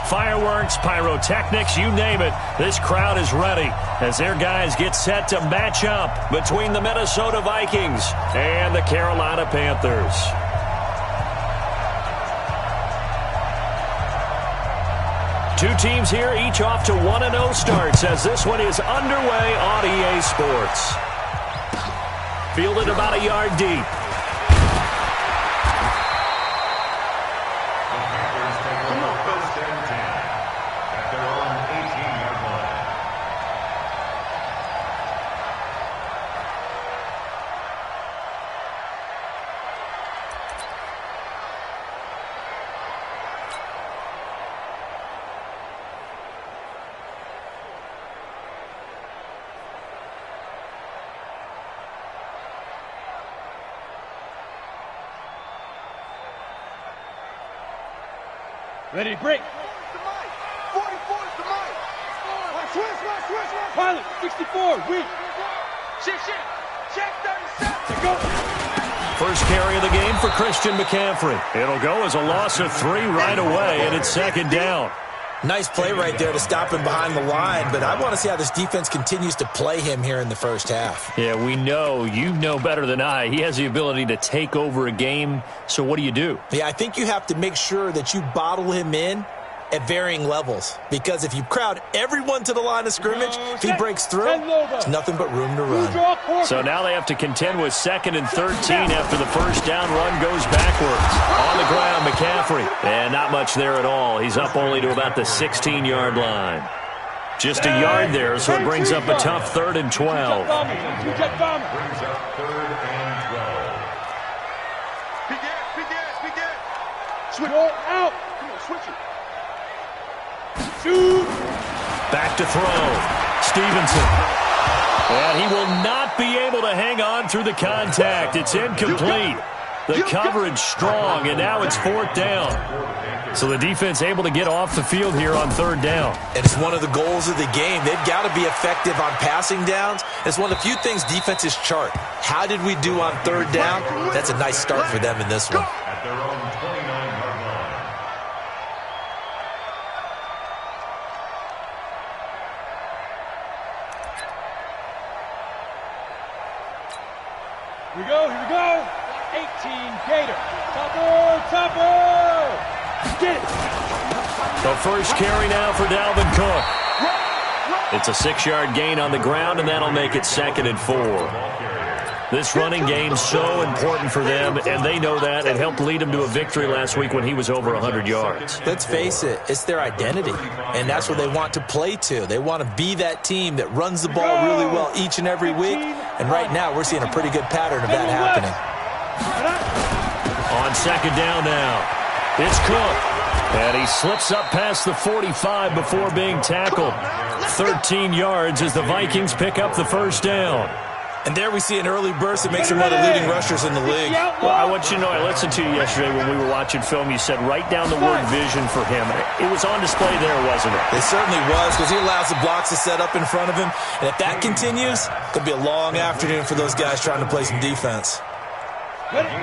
Fireworks, pyrotechnics, you name it. This crowd is ready as their guys get set to match up between the Minnesota Vikings and the Carolina Panthers. Two teams here, each off to 1-0 starts as this one is underway on EA Sports. Fielded about a yard deep. Ready to break. 44 is the mic. Switch. Pilot, 64, weak. Check 37. Go. First carry of the game for Christian McCaffrey. It'll go as a loss of 3 right away, and it's second down. Nice play right there to stop him behind the line, but I want to see how this defense continues to play him here in the first half. Yeah, we know. You know better than I. He has the ability to take over a game, so what do? Yeah, I think you have to make sure that you bottle him in at varying levels, because if you crowd everyone to the line of scrimmage, if he breaks through, there's nothing but room to run. So now they have to contend with 2nd and 13 after the first down run goes backwards. On the ground, McCaffrey. And not much there at all. He's up only to about the 16-yard line. Just a yard there, so it brings up a tough 3rd and 12. Brings up 3rd and 12. Begin. Switch out. Come on, switch it. Back to throw. Stevenson. And he will not be able to hang on through the contact. It's incomplete. The coverage strong, and now it's 4th down. So the defense able to get off the field here on 3rd down. And it's one of the goals of the game. They've got to be effective on passing downs. It's one of the few things defenses chart. How did we do on 3rd down? That's a nice start for them in this one. At their own 29-yard line. Here we go. 18, Gator. Topper. Get it. The first carry now for Dalvin Cook. It's a 6-yard gain on the ground, and that'll make it 2nd and 4. This running game's so important for them, and they know that. It helped lead them to a victory last week when he was over 100 yards. Let's face it, it's their identity, and that's what they want to play to. They want to be that team that runs the ball really well each and every week, and right now we're seeing a pretty good pattern of that happening. On 2nd down now, it's Cook. And he slips up past the 45 before being tackled. 13 yards as the Vikings pick up the first down. And there we see an early burst that makes him one of the leading rushers in the league. Well, I want you to know, I listened to you yesterday when we were watching film. You said write down the word vision for him. It was on display there, wasn't it? It certainly was, because he allows the blocks to set up in front of him. And if that continues, it'll be a long afternoon for those guys trying to play some defense.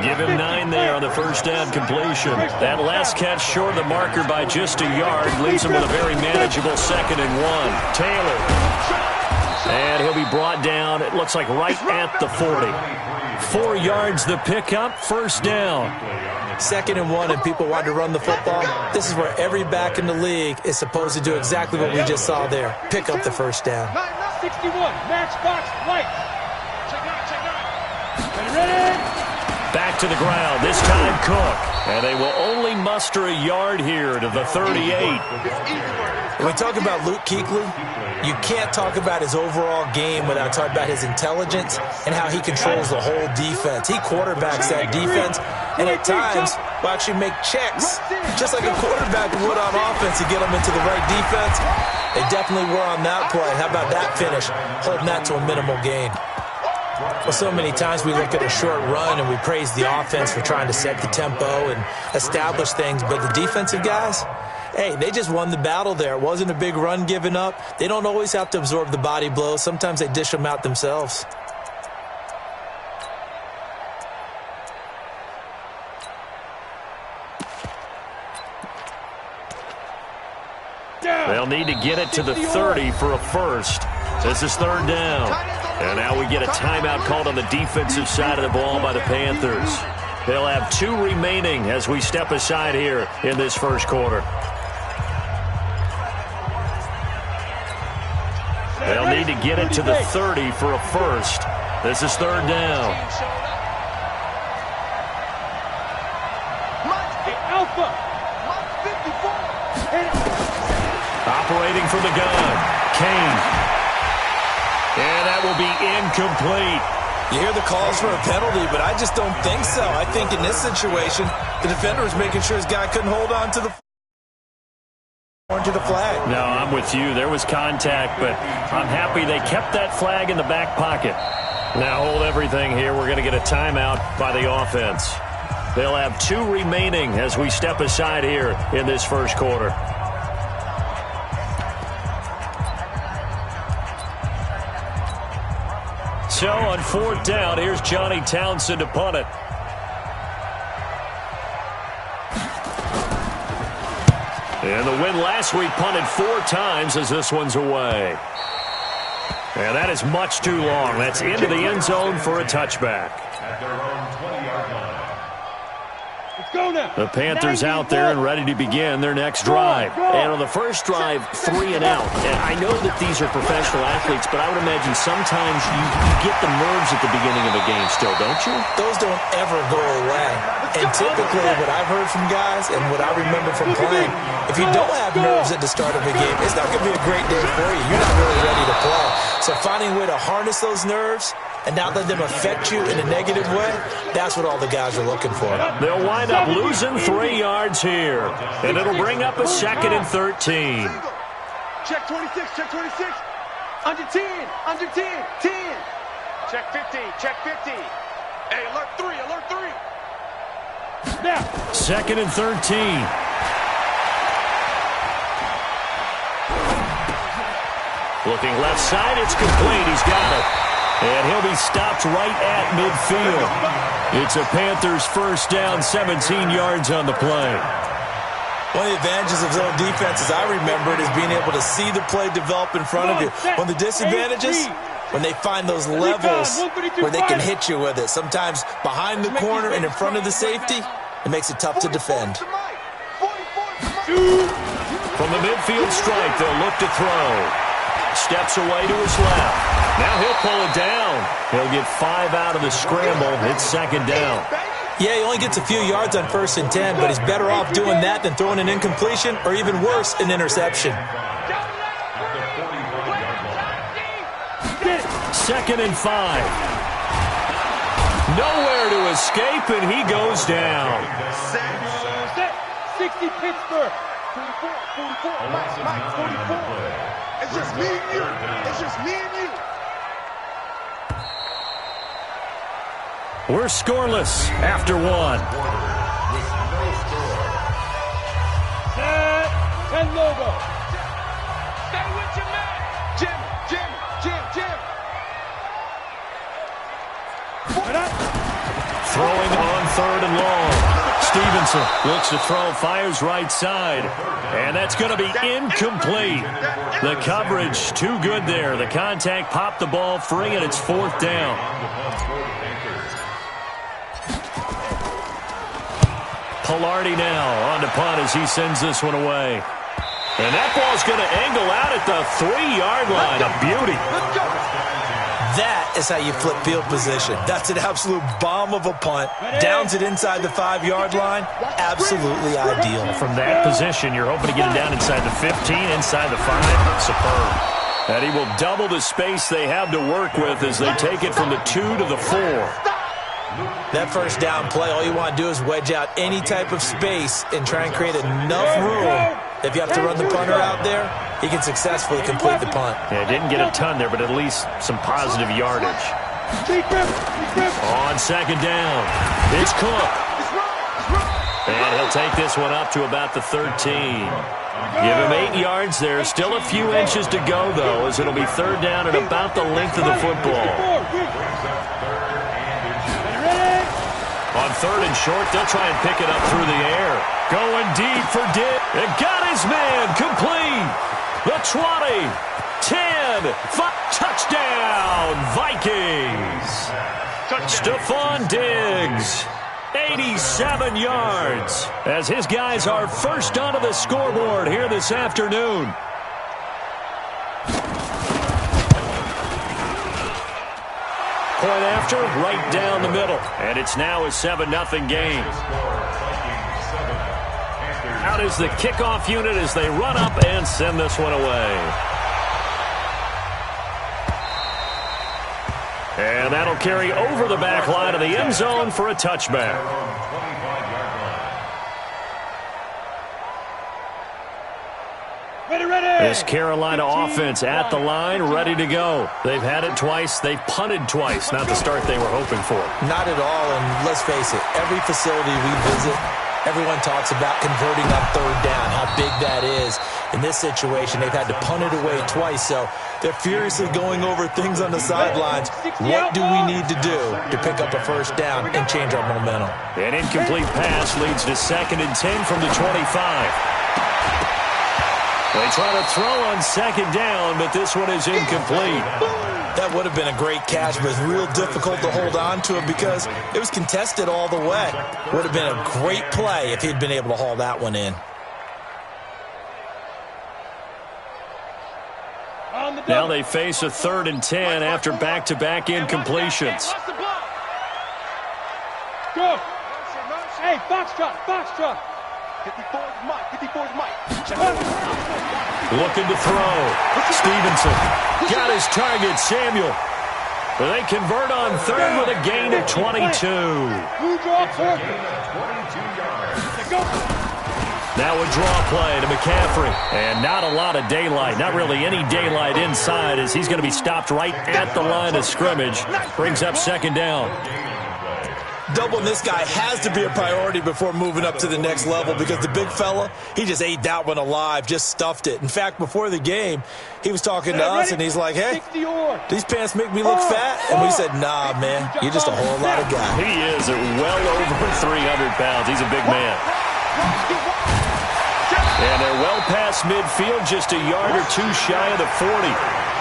Give him 9 there on the first down completion. That last catch short of the marker by just a yard leaves him with a very manageable 2nd and 1. Taylor. And he'll be brought down, it looks like right at the 40. 4 yards the pickup, first down. 2nd and 1, and people want to run the football. This is where every back in the league is supposed to do exactly what we just saw there. Pick up the first down. 61, matchbox, light. Check out. Ready? Back to the ground, this time Cook. And they will only muster a yard here to the 38. When we talk about Luke Kuechly, you can't talk about his overall game without talking about his intelligence and how he controls the whole defense. He quarterbacks that defense, and at times will actually make checks, just like a quarterback would on offense to get them into the right defense. They definitely were on that play. How about that finish, holding that to a minimal gain? Well, so many times we look at a short run and we praise the offense for trying to set the tempo and establish things, but the defensive guys, hey, they just won the battle there. It wasn't a big run given up. They don't always have to absorb the body blows. Sometimes they dish them out themselves. They'll need to get it to the 30 for a first. This is third down. And now we get a timeout called on the defensive side of the ball by the Panthers. They'll have 2 remaining as we step aside here in this first quarter. They'll need to get it to the 30 for a first. This is third down. Alpha. Operating from the gun, Kane. And that will be incomplete. You hear the calls for a penalty, but I just don't think so. I think in this situation, the defender was making sure his guy couldn't hold on to the flag. No, I'm with you. There was contact, but I'm happy they kept that flag in the back pocket. Now hold everything here. We're going to get a timeout by the offense. They'll have 2 remaining as we step aside here in this first quarter. So on fourth down, here's Johnny Townsend to punt it. And the win last week punted 4 times as this one's away. And that is much too long. That's into the end zone for a touchback. At their own 20-yard line. Let's go now. The Panthers out there and ready to begin their next drive. And on the first drive, 3 and out. And I know that these are professional athletes, but I would imagine sometimes you get the nerves at the beginning of a game still, don't you? Those don't ever go away. And typically what I've heard from guys and what I remember from playing, if you don't have nerves at the start of a game, it's not going to be a great day for you. You're not really ready to play. So finding a way to harness those nerves and not let them affect you in a negative way, that's what all the guys are looking for. They'll wind up losing 3 yards here. And it'll bring up a 2nd and 13. Check 26, check 26. Under 10, under 10, 10. Check 50, check 50. Hey, alert 3, alert 3. Now. 2nd and 13. Looking left side, it's complete. He's got it. And he'll be stopped right at midfield. It's a Panthers first down, 17 yards on the play. One of the advantages of zone defense, as I remember it, is being able to see the play develop in front of you. One of the disadvantages, when they find those levels where they can hit you with it. Sometimes behind the corner and in front of the safety, it makes it tough to defend. From the midfield strike, they'll look to throw. Steps away to his left. Now he'll pull it down. He'll get 5 out of the scramble. It's 2nd down. Yeah, he only gets a few yards on 1st and 10, but he's better off doing that than throwing an incompletion or even worse, an interception. 2nd and 5. Nowhere to escape, and he goes down. 60 Pittsburgh. 44, 44, Mike, 44. It's just me and you. It's just me and you. We're scoreless after 1. Set and logo. Stay with your man. Jim. Throwing on 3rd and long. Stevenson looks to throw, fires right side. And that's going to be incomplete. The coverage too good there. The contact popped the ball free, and it's 4th down. Pilardi now on to punt as he sends this one away. And that ball's going to angle out at the 3-yard line. A beauty. That is how you flip field position. That's an absolute bomb of a punt. Downs it inside the 5-yard line. Absolutely ideal. From that position, you're hoping to get it down inside the 15, inside the 5. Superb. And he will double the space they have to work with as they take it from the 2 to the 4. That first down play, all you want to do is wedge out any type of space and try and create enough room. If you have to run the punter out there, he can successfully complete the punt. Yeah, didn't get a ton there, but at least some positive yardage. On 2nd down, it's Cook. And he'll take this one up to about the 13. Give him 8 yards there. Still a few inches to go, though, as it'll be 3rd down and about the length of the football. On 3rd and short, they'll try and pick it up through the air. Going deep for Dick. And got his man complete. 20, 10, 5, touchdown, Vikings. Stephon Diggs, 87 yards, as his guys are first onto the scoreboard here this afternoon. Point after, right down the middle. And it's now a 7-0 game. Out is the kickoff unit as they run up and send this one away. And that'll carry over the back line of the end zone for a touchback. This Carolina offense at the line, ready to go. They've had it twice. They've punted twice. Not the start they were hoping for. Not at all, and let's face it, every facility we visit, everyone talks about converting on third down, how big that is. In this situation, they've had to punt it away twice, so they're furiously going over things on the sidelines. What do we need to do to pick up a first down and change our momentum? An incomplete pass leads to 2nd and 10 from the 25. They try to throw on 2nd down, but this one is incomplete. That would have been a great catch, but it's real difficult to hold on to it because it was contested all the way. Would have been a great play if he'd been able to haul that one in. Now they face a 3rd and 10 after back-to-back incompletions. Go. Hey, Foxtrot. 54's Mike. Looking to throw. Stevenson got his target, Samuel. But they convert on 3rd with a gain of 22. Now a draw play to McCaffrey. And not a lot of daylight. Not really any daylight inside as he's going to be stopped right at the line of scrimmage. Brings up 2nd down. Doubling this guy has to be a priority before moving up to the next level because the big fella, he just ate that one alive, just stuffed it. In fact, before the game, he was talking to us, and he's like, hey, these pants make me look fat? And we said, nah, man, you're just a whole lot of guy. He is at well over 300 pounds. He's a big man. And they're well past midfield, just a yard or two shy of the 40.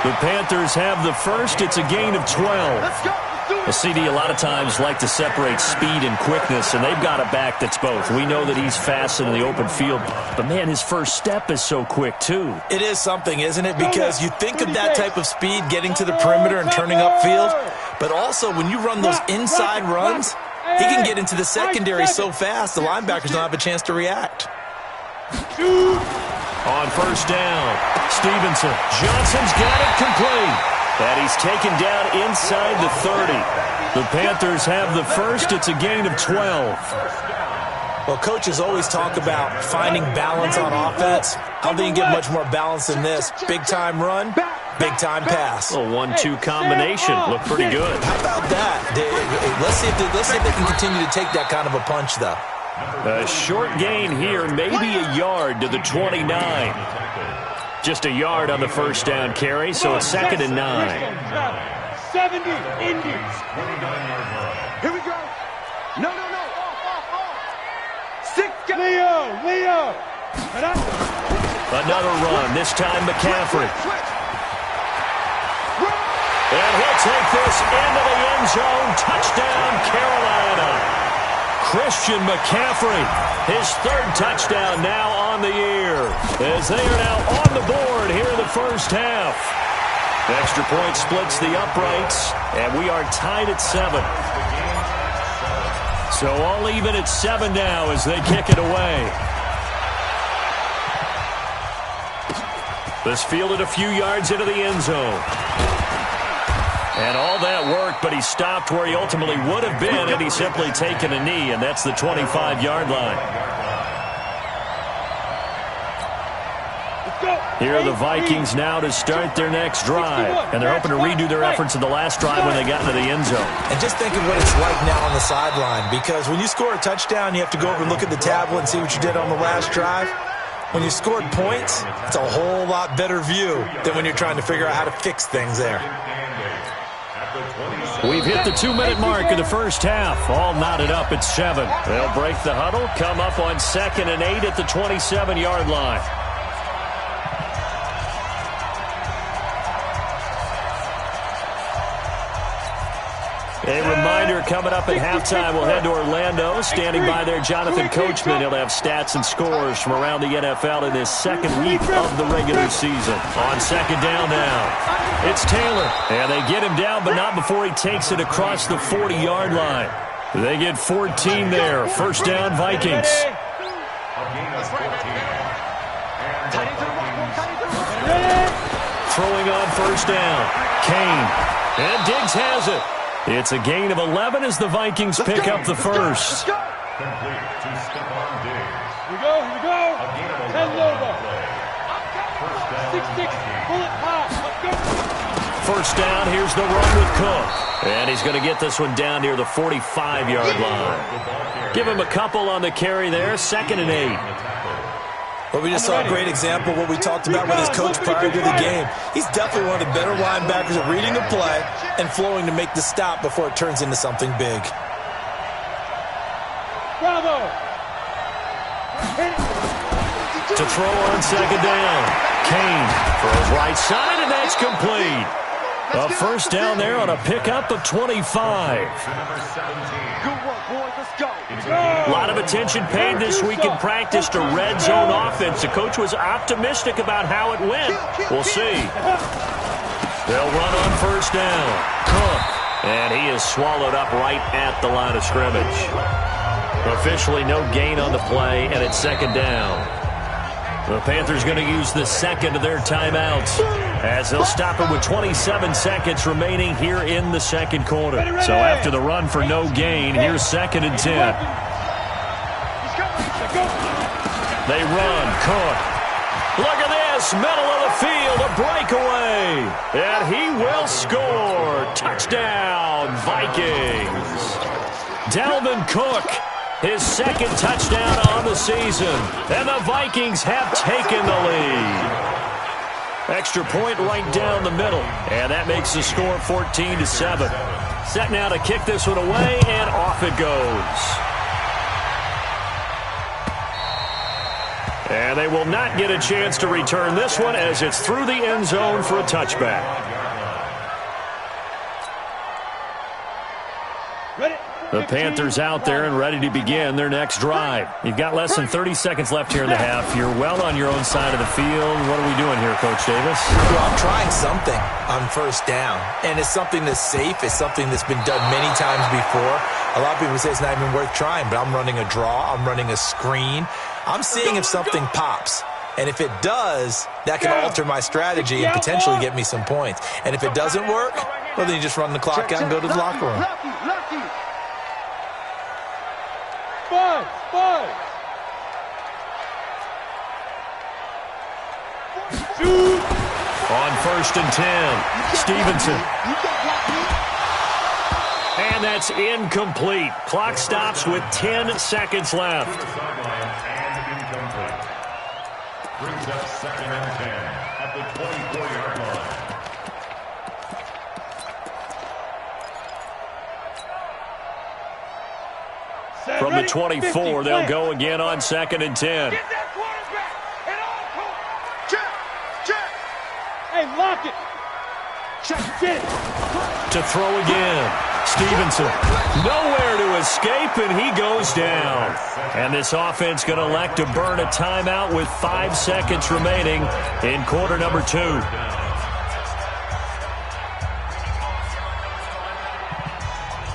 The Panthers have the first. It's a gain of 12. Well, CD a lot of times like to separate speed and quickness, and they've got a back that's both. We know that he's fast in the open field, but, man, his first step is so quick, too. It is something, isn't it? Because you think of that type of speed getting to the perimeter and turning upfield, but also when you run those inside runs, he can get into the secondary so fast the linebackers don't have a chance to react. On 1st down, Stevenson. Johnson's got it complete. And he's taken down inside the 30. The Panthers have the first. It's a gain of 12. Well, coaches always talk about finding balance on offense. I don't think you get much more balance than this. Big-time run, big-time pass. A 1-2 combination. Looked pretty good. How about that? Let's see if they can continue to take that kind of a punch, though. A short gain here, maybe a yard to the 29. Just a yard on the 1st down carry, so it's 2nd and 9. 70, Indians. Here we go. No. Off. 6, Leo. Another run, this time McCaffrey. And he'll take this into the end zone. Touchdown, Carolina. Christian McCaffrey, his 3rd touchdown now on the year, as they are now on the board here in the first half. Extra point splits the uprights, and we are tied at 7. So all even at 7 now as they kick it away. This fielded a few yards into the end zone. And all that worked, but he stopped where he ultimately would have been had he simply taken a knee, and that's the 25-yard line. Here are the Vikings now to start their next drive, and they're hoping to redo their efforts in the last drive when they got into the end zone. And just think of what it's like now on the sideline, because when you score a touchdown, you have to go over and look at the tablet and see what you did on the last drive. When you scored points, it's a whole lot better view than when you're trying to figure out how to fix things there. We've hit the 2-minute mark of the first half. All knotted up at 7. They'll break the huddle, come up on 2nd and 8 at the 27-yard line. reminder, coming up at halftime, we'll head to Orlando. Standing by there, Jonathan Coachman. He'll have stats and scores from around the NFL in this second week of the regular season. On second down now, it's Taylor. And they get him down, but not before he takes it across the 40-yard line. They get 14 there. First down, Vikings. Throwing on first down, Kane. And Diggs has it. It's a gain of 11 as the Vikings pick up the first. Complete to Stephon Diggs. Here we go. 10 Nova. 6-6, bullet pop. Let's go. First down, here's the run with Cook. And he's going to get this one down near the 45-yard line. Give him a couple on the carry there, 2nd and 8. Well, we just saw a great example of what we talked about with his coach prior to the game. He's definitely one of the better linebackers at reading a play and flowing to make the stop before it turns into something big. Bravo. To throw on second down, Kane throws right side, and that's complete. A first down there on a pickup of 25. Good work, boys. Let's go. A lot of attention paid this week in practice to red zone offense. The coach was optimistic about how it went. We'll see. They'll run on first down. Cook. And he is swallowed up right at the line of scrimmage. Officially no gain on the play, and it's second down. The Panthers going to use the second of their timeouts as they'll stop it with 27 seconds remaining here in the second quarter. So after the run for no gain, here's 2nd and 10. They run. Cook. Look at this. Middle of the field. A breakaway. And he will score. Touchdown, Vikings. Dalvin Cook. His second touchdown on the season. And the Vikings have taken the lead. Extra point right down the middle. And that makes the score 14-7. Set now to kick this one away, and off it goes. And they will not get a chance to return this one as it's through the end zone for a touchback. The Panthers out there and ready to begin their next drive. You've got less than 30 seconds left here in the half. You're well on your own side of the field. What are we doing here, Coach Davis? Well, I'm trying something on first down, and it's something that's safe. It's something that's been done many times before. A lot of people say it's not even worth trying, but I'm running a draw. I'm running a screen. I'm seeing if something pops. And if it does, that can alter my strategy and potentially get me some points. And if it doesn't work, well, then you just run the clock out and go to the locker room. On first and 10, Stevenson. And that's incomplete. Clock stops with 10 seconds left. Brings up 2nd and 10 at the 24-yard line. From the 24, they'll go again on 2nd and 10. Hey, lock it. Check it. To throw again. Stevenson. Nowhere to escape, and he goes down. And this offense going to elect to burn a timeout with 5 seconds remaining in quarter number 2.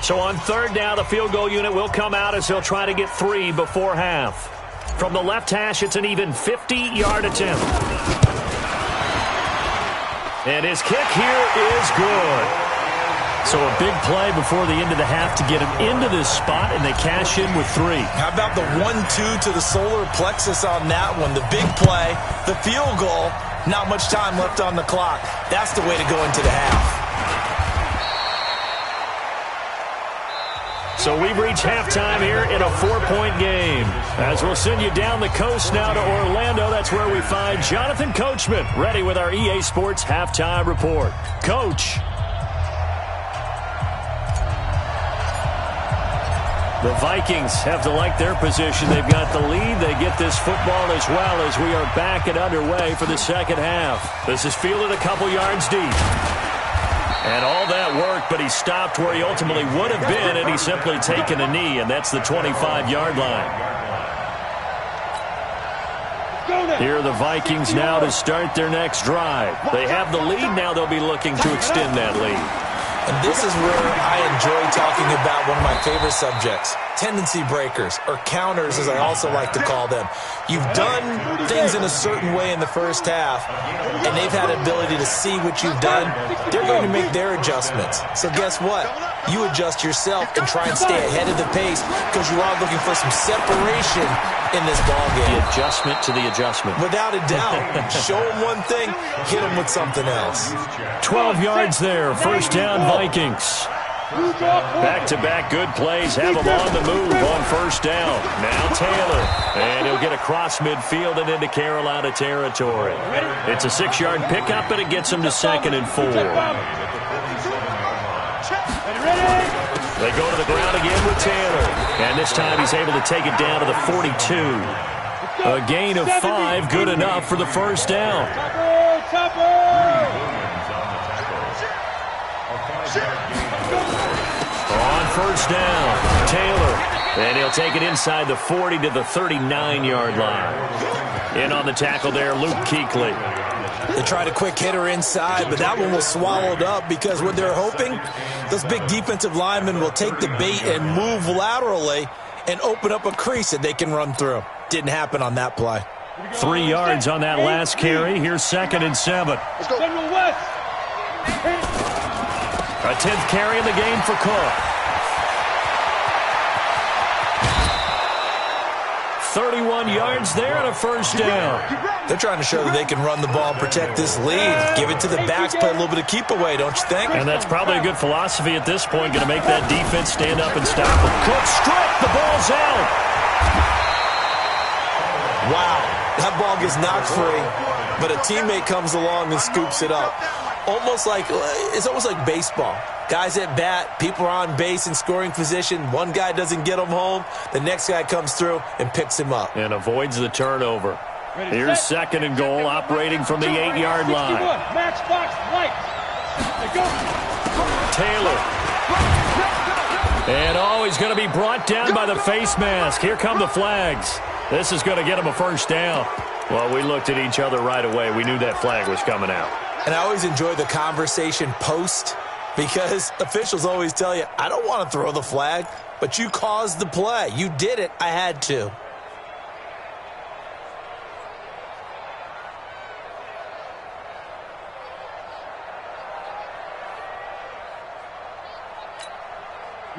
So on third down, the field goal unit will come out as he'll try to get 3 before half. From the left hash, it's an even 50-yard attempt. And his kick here is good. So a big play before the end of the half to get him into this spot, and they cash in with 3. How about the 1-2 to the solar plexus on that one? The big play, the field goal, not much time left on the clock. That's the way to go into the half. So we've reached halftime here in a 4-point game. As we'll send you down the coast now to Orlando, that's where we find Jonathan Coachman, ready with our EA Sports Halftime Report. Coach. The Vikings have to like their position. They've got the lead. They get this football as well as we are back and underway for the second half. This is fielded a couple yards deep. And all that work, but he stopped where he ultimately would have been, and he's simply taken a knee, and that's the 25-yard line. Here are the Vikings now to start their next drive. They have the lead. Now they'll be looking to extend that lead. And this is where I enjoy talking about one of my favorite subjects, tendency breakers, or counters as I also like to call them. You've done things in a certain way in the first half, and they've had the ability to see what you've done. They're going to make their adjustments. So guess what? You adjust yourself and try and stay ahead of the pace because you are looking for some separation in this ballgame. The adjustment to the adjustment. Without a doubt. Show them one thing, hit them with something else. 12 yards there. First down, Vikings. Back-to-back good plays have him on the move on first down. Now Taylor. And he'll get across midfield and into Carolina territory. It's a 6-yard pickup, and it gets him to 2nd and 4. They go to the ground again with Taylor. And this time he's able to take it down to the 42. A gain of 5, good enough for the first down. On first down, Taylor. And he'll take it inside the 40 to the 39-yard line. In on the tackle there, Luke Kuechly. They tried a quick hitter inside, but that one was swallowed up because what they're hoping, those big defensive linemen will take the bait and move laterally and open up a crease that they can run through. Didn't happen on that play. 3 yards on that last carry. Here's 2nd and 7. Let's go. A 10th carry in the game for Cook. 31 yards there and a first down. They're trying to show that they can run the ball and protect this lead. Give it to the backs, play a little bit of keep away, don't you think? And that's probably a good philosophy at this point, going to make that defense stand up and stop them. Cook stripped, the ball's out. Wow, that ball gets knocked free, but a teammate comes along and scoops it up. It's almost like baseball. Guys at bat, people are on base in scoring position. One guy doesn't get him home. The next guy comes through and picks him up. And avoids the turnover. Here's 2nd and goal, operating from the 8-yard line. Taylor. And he's going to be brought down by the face mask. Here come the flags. This is going to get him a first down. Well, we looked at each other right away. We knew that flag was coming out. And I always enjoy the conversation post because officials always tell you, I don't want to throw the flag, but you caused the play. You did it. I had to.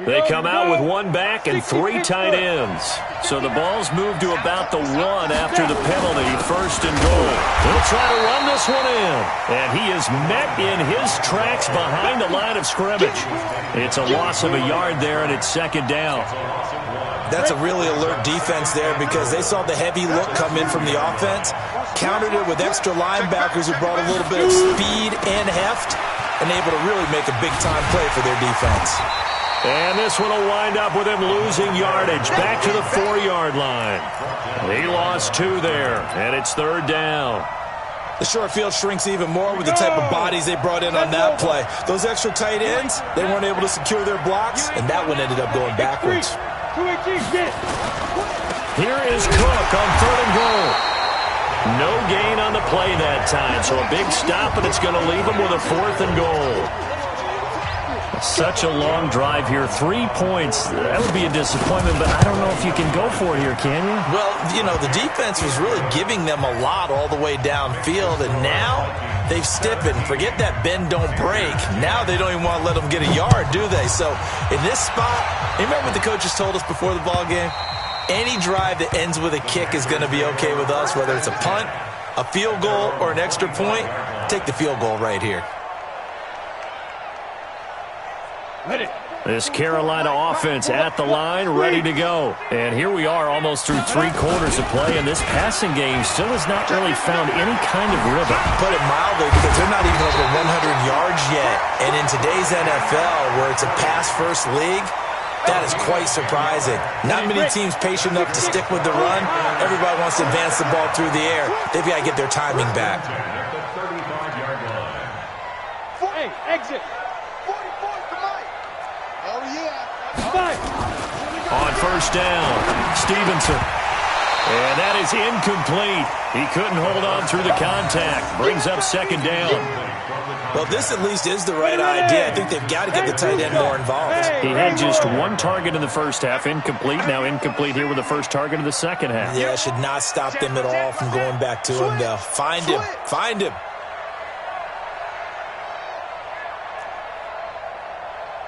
They come out with 1 back and 3 tight ends. So the ball's moved to about the 1 after the penalty, 1st and goal. He'll try to run this one in. And he is met in his tracks behind the line of scrimmage. It's a loss of a yard there, and it's 2nd down. That's a really alert defense there because they saw the heavy look come in from the offense, countered it with extra linebackers who brought a little bit of speed and heft, and able to really make a big-time play for their defense. And this one will wind up with him losing yardage back to the 4-yard line. He lost 2 there, and it's 3rd down. The short field shrinks even more with the type of bodies they brought in on that play. Those extra tight ends, they weren't able to secure their blocks, and that one ended up going backwards. Here is Cook on 3rd and goal. No gain on the play that time, so a big stop, and it's going to leave him with a 4th and goal. Such a long drive here. 3 points. That would be a disappointment, but I don't know if you can go for it here, can you? Well, the defense was really giving them a lot all the way downfield, and now they've stiffened. Forget that bend, don't break. Now they don't even want to let them get a yard, do they? So in this spot, you remember what the coaches told us before the ball game? Any drive that ends with a kick is going to be okay with us, whether it's a punt, a field goal, or an extra point. Take the field goal right here. This Carolina offense at the line, ready to go. And here we are almost through 3 quarters of play, and this passing game still has not really found any kind of rhythm. Put it mildly, because they're not even over 100 yards yet. And in today's NFL, where it's a pass-first league, that is quite surprising. Not many teams patient enough to stick with the run. Everybody wants to advance the ball through the air. They've got to get their timing back. Hey, exit. On first down, Stevenson. And that is incomplete. He couldn't hold on through the contact. Brings up second down. Well, this at least is the right idea. I think they've got to get the tight end more involved. He had just one target in the first half, incomplete. Now incomplete here with the first target of the second half. Yeah, should not stop them at all from going back to him, though. Find him. Find him.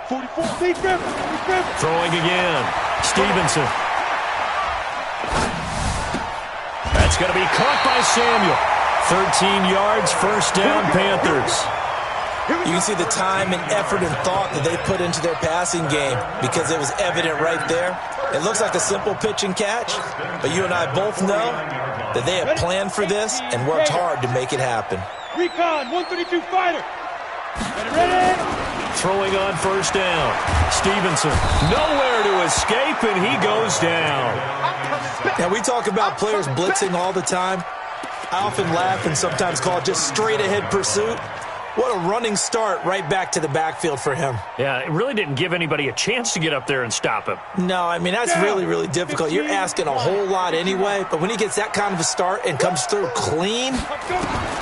44. Throwing again. Stevenson. That's going to be caught by Samuel. 13 yards, first down, Panthers. You can see the time and effort and thought that they put into their passing game because it was evident right there. It looks like a simple pitch and catch, but you and I both know that they have planned for this and worked hard to make it happen. Recon, 132 fighter. Ready? Throwing on first down. Stevenson, nowhere to escape, and he goes down. Now, we talk about players blitzing all the time. I often laugh and sometimes call it just straight-ahead pursuit. What a running start right back to the backfield for him. Yeah, it really didn't give anybody a chance to get up there and stop him. No, I mean, that's really, really difficult. You're asking a whole lot anyway, but when he gets that kind of a start and comes through clean,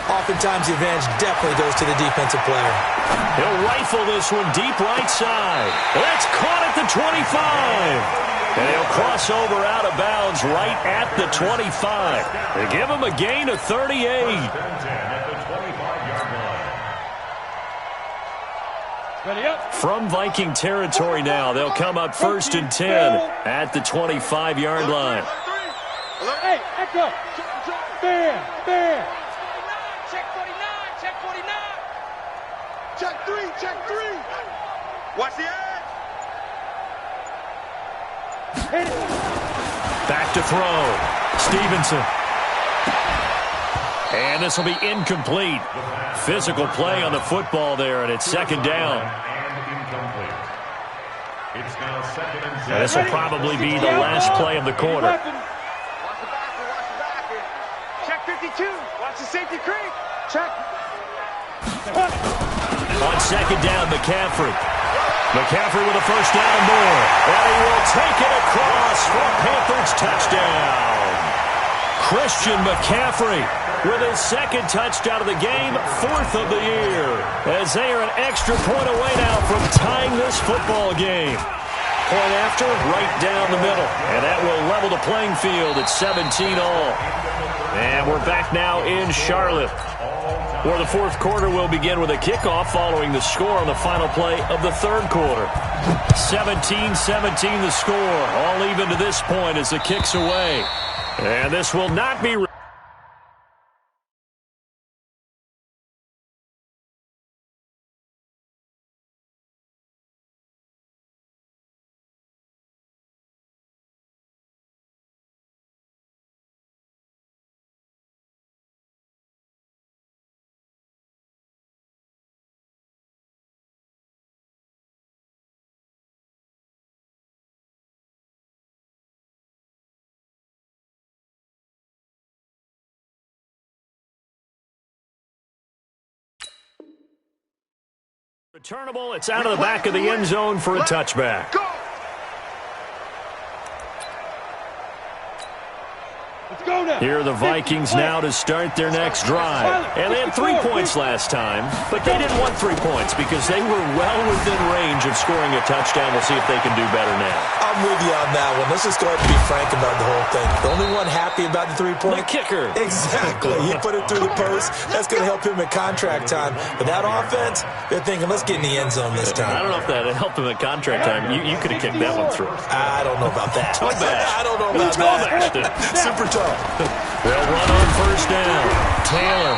oftentimes the advantage definitely goes to the defensive player. He'll rifle this one deep right side. That's caught at the 25. And he'll cross over out of bounds right at the 25. They give him a gain of 38. From Viking territory now, they'll come up first and 10 at the 25-yard line. Hey, Echo. Bear. Check 49. Check 3. Watch the edge. Back to throw. Stevenson. And this will be incomplete. Physical play on the football there, and it's second down. And this will probably be the last play of the quarter. Watch the backer. Check 52. Watch the safety creep. Check. On second down, McCaffrey. McCaffrey with a first down more. And he will take it across for a Panthers touchdown. Christian McCaffrey with his second touchdown of the game, fourth of the year, as they are an extra point away now from tying this football game. Point after, right down the middle, and that will level the playing field at 17 all. And we're back now in Charlotte, where the fourth quarter will begin with a kickoff following the score on the final play of the third quarter. 17-17 the score, all even to this point as the kick's away. And this will not be... Returnable, it's out of the back of the end zone for a touchback. Here are the Vikings now to start their next drive. And they had 3 points last time, but they didn't want 3 points because they were well within range of scoring a touchdown. We'll see if they can do better now. I'm with you on that one. Let's just go ahead and be frank about the whole thing. The only one happy about the 3-point? The kicker. Exactly. He put it through the post. That's going to help him at contract time. But that offense, they're thinking, let's get in the end zone this time. I don't know if that helped him at contract time. You could have kicked that one through. I don't know about that. I don't know about that. Super tough. They'll run on first down. Taylor.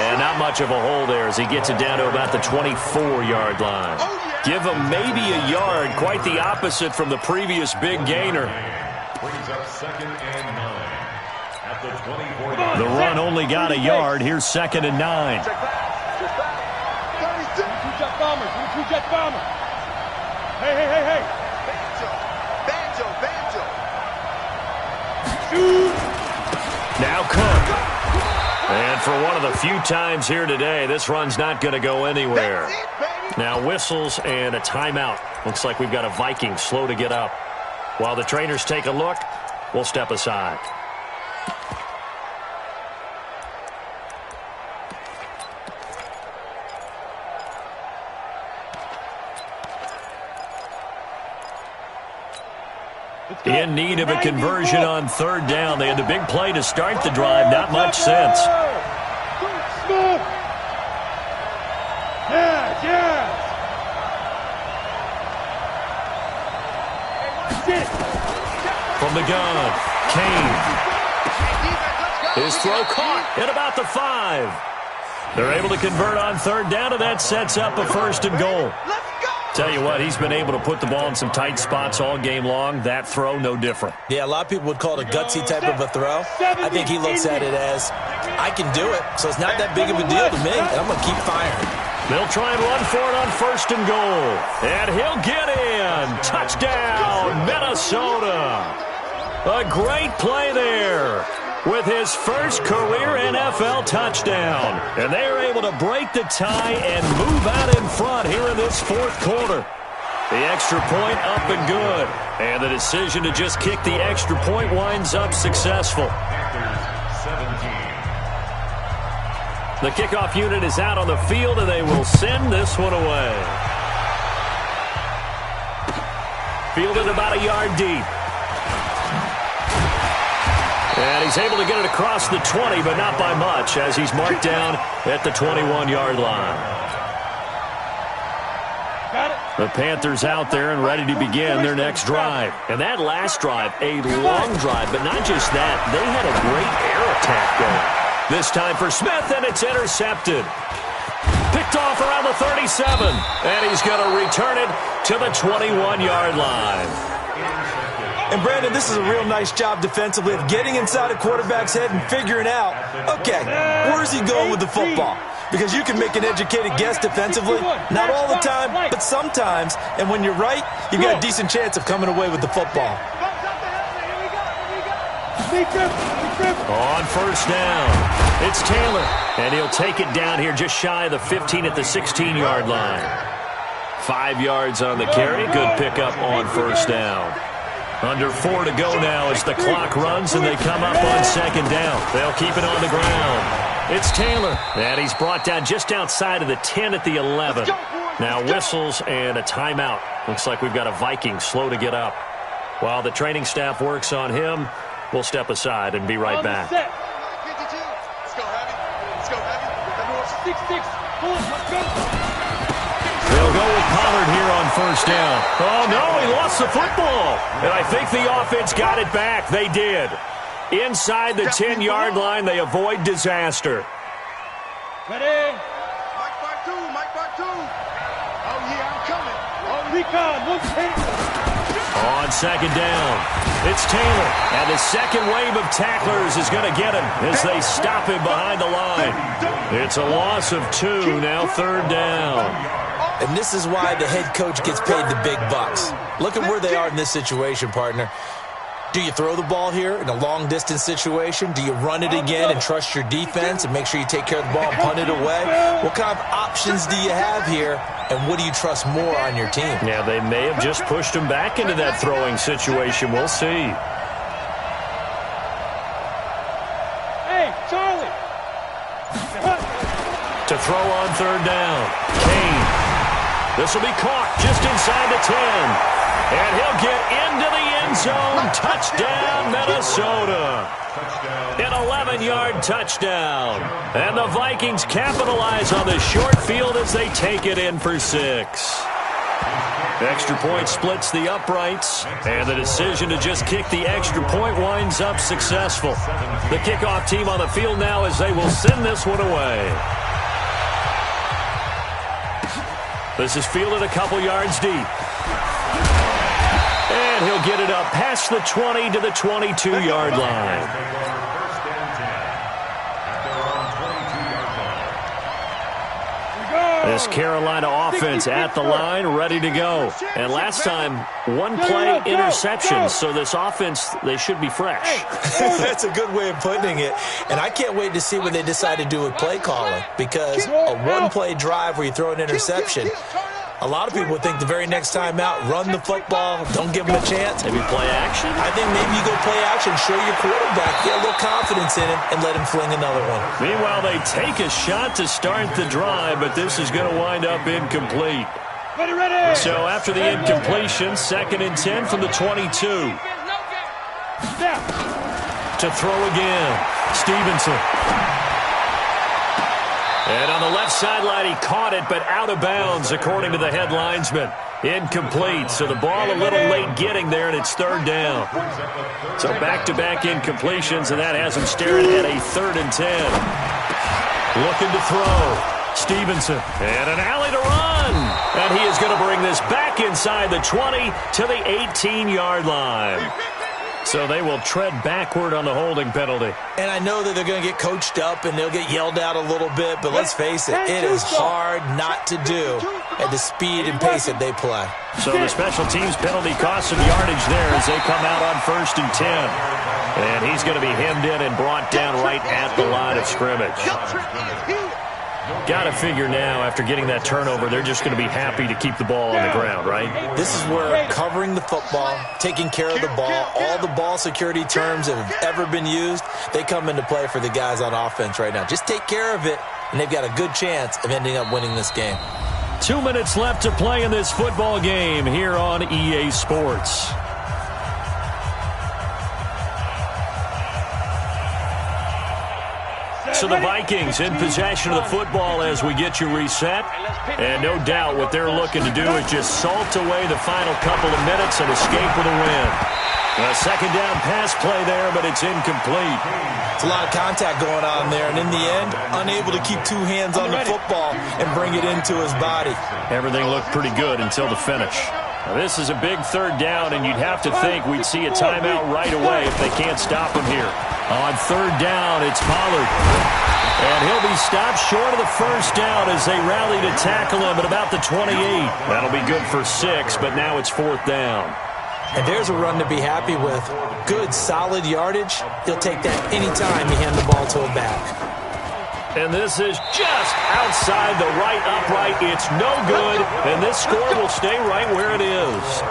And not much of a hole there as he gets it down to about the 24-yard line. Give him maybe a yard. Quite the opposite from the previous big gainer. The run only got a yard. Here's 2nd and 9. Two-jet bomber. Hey. Banjo. Now Cook. And for one of the few times here today, this run's not going to go anywhere. Now whistles and a timeout. Looks like we've got a Viking slow to get up. While the trainers take a look, we'll step aside. In need of a conversion on third down. They had the big play to start the drive. Not much sense. From the gun, Kane. His throw caught at about the 5. They're able to convert on third down, and that sets up a first and goal. Tell you what, he's been able to put the ball in some tight spots all game long. That throw, no different. Yeah, a lot of people would call it a gutsy type of a throw. I think he looks at it as, I can do it, so it's not that big of a deal to me, and I'm going to keep firing. They'll try and run for it on first and goal. And he'll get in. Touchdown, Minnesota. A great play there with his first career NFL touchdown. And they are able to break the tie and move out in front here in this fourth quarter. The extra point up and good. And the decision to just kick the extra point winds up successful. The kickoff unit is out on the field, and they will send this one away. Fielded about a yard deep. And he's able to get it across the 20, but not by much, as he's marked down at the 21-yard line. The Panthers out there and ready to begin their next drive. And that last drive, a long drive, but not just that. They had a great air attack going. This time for Smith, and it's intercepted. Picked off around the 37, and he's going to return it to the 21-yard line. And, Brandon, this is a real nice job defensively of getting inside a quarterback's head and figuring out, okay, where's he going with the football? Because you can make an educated guess defensively, not all the time, but sometimes. And when you're right, you've got a decent chance of coming away with the football. On first down, it's Taylor, and he'll take it down here just shy of the 15 at the 16-yard line. 5 yards on the carry. Good pickup on first down. Under 4 to go now as the clock runs, and they come up on second down. They'll keep it on the ground. It's Taylor, and he's brought down just outside of the 10 at the 11. Now whistles and a timeout. Looks like we've got a Viking slow to get up. While the training staff works on him, we'll step aside and be right back. Let's go, Heavy. Let's go, Heavy. 6-6. Let's go. They'll go with Pollard here on first down. Oh, no, he lost the football. And I think the offense got it back. They did. Inside the 10-yard line, they avoid disaster. Ready? Mike Bar 2, Mike Bar 2. Oh, yeah, I'm coming. Oh, recon, look, On second down, it's Taylor. And the second wave of tacklers is going to get him as they stop him behind the line. It's a loss of 2, now third down. And this is why the head coach gets paid the big bucks. Look at where they are in this situation, partner. Do you throw the ball here in a long-distance situation? Do you run it again and trust your defense and make sure you take care of the ball and punt it away? What kind of options do you have here, and what do you trust more on your team? Yeah, they may have just pushed him back into that throwing situation. We'll see. Hey, Charlie. To throw on third down, Kane. This will be caught just inside the 10. And he'll get into the end zone. Touchdown, Minnesota. An 11-yard touchdown. And the Vikings capitalize on the short field as they take it in for 6. Extra point splits the uprights. And the decision to just kick the extra point winds up successful. The kickoff team on the field now as they will send this one away. This is fielded a couple yards deep. And he'll get it up past the 20 to the 22-yard line. This Carolina offense at the line, ready to go. And last time, one-play interception, so this offense, they should be fresh. That's a good way of putting it. And I can't wait to see what they decide to do with play calling, because a one-play drive where you throw an interception, a lot of people think the very next time out, run the football, don't give them a chance. Maybe play action? I think maybe you go play action, show your quarterback, get a little confidence in him, and let him fling another one. Meanwhile, they take a shot to start the drive, but this is going to wind up incomplete. Ready. So after the incompletion, 2nd and 10 from the 22. To throw again, Stevenson. And on the left sideline, he caught it, but out of bounds, according to the head linesman. Incomplete, so the ball a little late getting there, and it's 3rd down. So back-to-back incompletions, and that has him staring at a 3rd and 10. Looking to throw. Stevenson, and an alley to run. And he is going to bring this back inside the 20 to the 18-yard line. So they will tread backward on the holding penalty. And I know that they're going to get coached up and they'll get yelled out a little bit, but let's face it, it is hard not to do at the speed and pace that they play. So the special teams penalty costs some yardage there as they come out on 1st and 10. And he's going to be hemmed in and brought down right at the line of scrimmage. Got to figure now, after getting that turnover, they're just going to be happy to keep the ball on the ground, right? This is where covering the football, taking care of the ball, all the ball security terms that have ever been used, they come into play for the guys on offense right now. Just take care of it, and they've got a good chance of ending up winning this game. 2 minutes left to play in this football game here on EA Sports. So the Vikings in possession of the football as we get you reset. And no doubt what they're looking to do is just salt away the final couple of minutes and escape with a win. A 2nd down pass play there, but it's incomplete. It's a lot of contact going on there, and in the end, unable to keep 2 hands on the football and bring it into his body. Everything looked pretty good until the finish. Now, this is a big 3rd down, and you'd have to think we'd see a timeout right away if they can't stop him here. On 3rd down, it's Pollard. And he'll be stopped short of the 1st down as they rally to tackle him at about the 28. That'll be good for 6, but now it's 4th down. And there's a run to be happy with. Good, solid yardage. He'll take that anytime you hand the ball to a back. And this is just outside the right upright. It's no good, and this score will stay right where it is.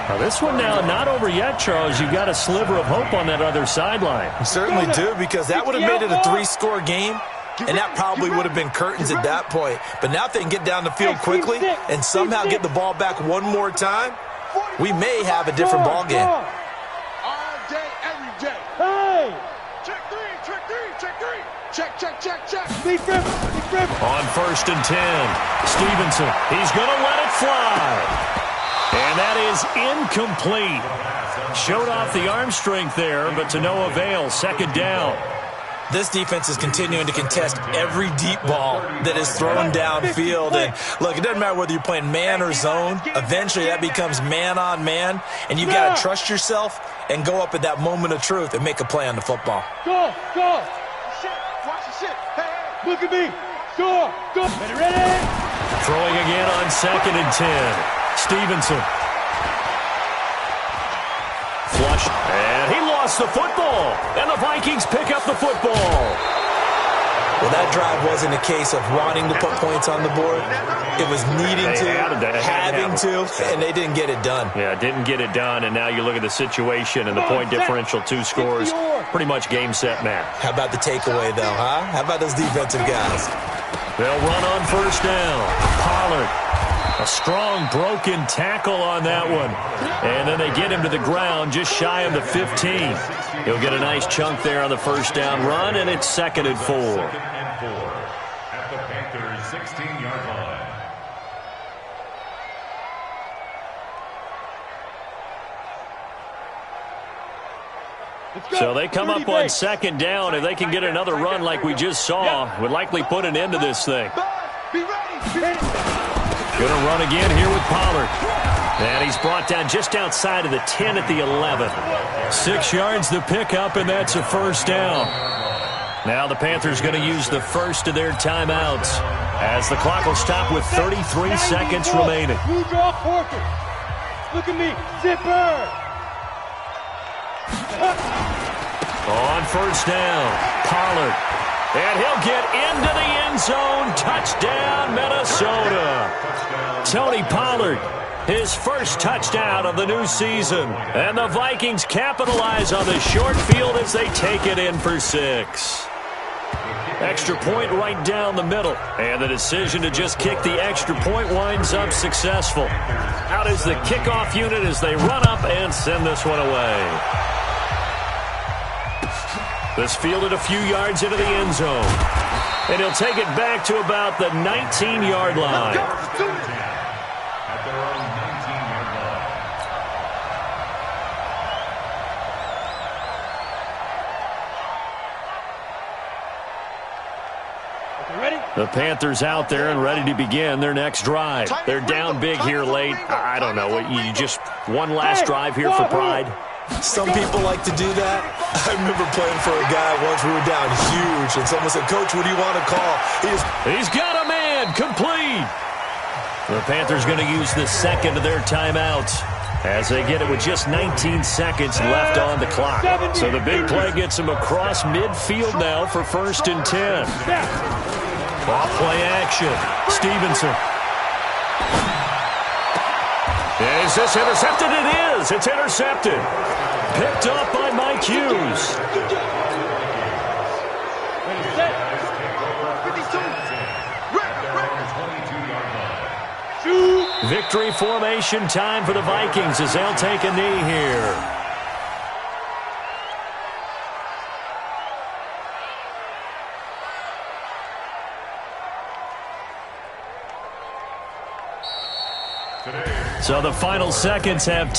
Now this one now not over yet, Charles. You've got a sliver of hope on that other sideline. You certainly do, because that would have made it a 3-score game, and that probably would have been curtains at that point. But now if they can get down the field quickly and somehow get the ball back one more time, we may have a different ball game. All day, every day. Hey! Check 3, check 3, check 3. Check, check, check, check. Big rip. On 1st and 10, Stevenson. He's going to let it fly. And that is incomplete. Showed off the arm strength there, but to no avail. 2nd down. This defense is continuing to contest every deep ball that is thrown downfield. And look, it doesn't matter whether you're playing man or zone. Eventually that becomes man on man. And you've got to trust yourself and go up at that moment of truth and make a play on the football. Go. Watch the shit. Hey, look at me. Go. Ready? Throwing again on 2nd and 10. Stevenson. Flush. And he lost the football. And the Vikings pick up the football. Well, that drive wasn't a case of wanting to put points on the board. It was needing to, having to, and they didn't get it done. Yeah, didn't get it done, and now you look at the situation and the point differential, 2 scores, pretty much game, set, match. How about the takeaway, though, huh? How about those defensive guys? They'll run on 1st down. Pollard. A strong broken tackle on that one. And then they get him to the ground just shy of the 15. He'll get a nice chunk there on the 1st down run, and it's 2nd and 4. At the Panthers' 16-yard line. So they come up on 2nd down. If they can get another run like we just saw, would likely put an end to this thing. Be ready. Going to run again here with Pollard. And he's brought down just outside of the 10 at the 11. 6 yards to pick up, and that's a 1st down. Now the Panthers going to use the first of their timeouts as the clock will stop with 33 seconds remaining. Blue draw Porter. Look at me. Zipper. On first down, Pollard. And he'll get into the end zone. Touchdown, Minnesota. Tony Pollard, his first touchdown of the new season. And the Vikings capitalize on the short field as they take it in for 6. Extra point right down the middle. And the decision to just kick the extra point winds up successful. Out is the kickoff unit as they run up and send this one away. This fielded a few yards into the end zone. And he'll take it back to about the 19-yard line. At their own 19-yard line. Ready? The Panthers out there and ready to begin their next drive. They're down big here late. I don't know. You just one last drive here for pride? Some people like to do that. I remember playing for a guy once. We were down huge, and someone said, "Coach, what do you want to call?" He's got a man. Complete. The Panthers going to use the second of their timeouts as they get it with just 19 seconds left on the clock. So the big play gets them across midfield now for 1st and 10. Off play action. Stevenson. Is this intercepted? It is. It's intercepted. Picked up by Mike Hughes. Victory formation time for the Vikings as they'll take a knee here. So the final seconds have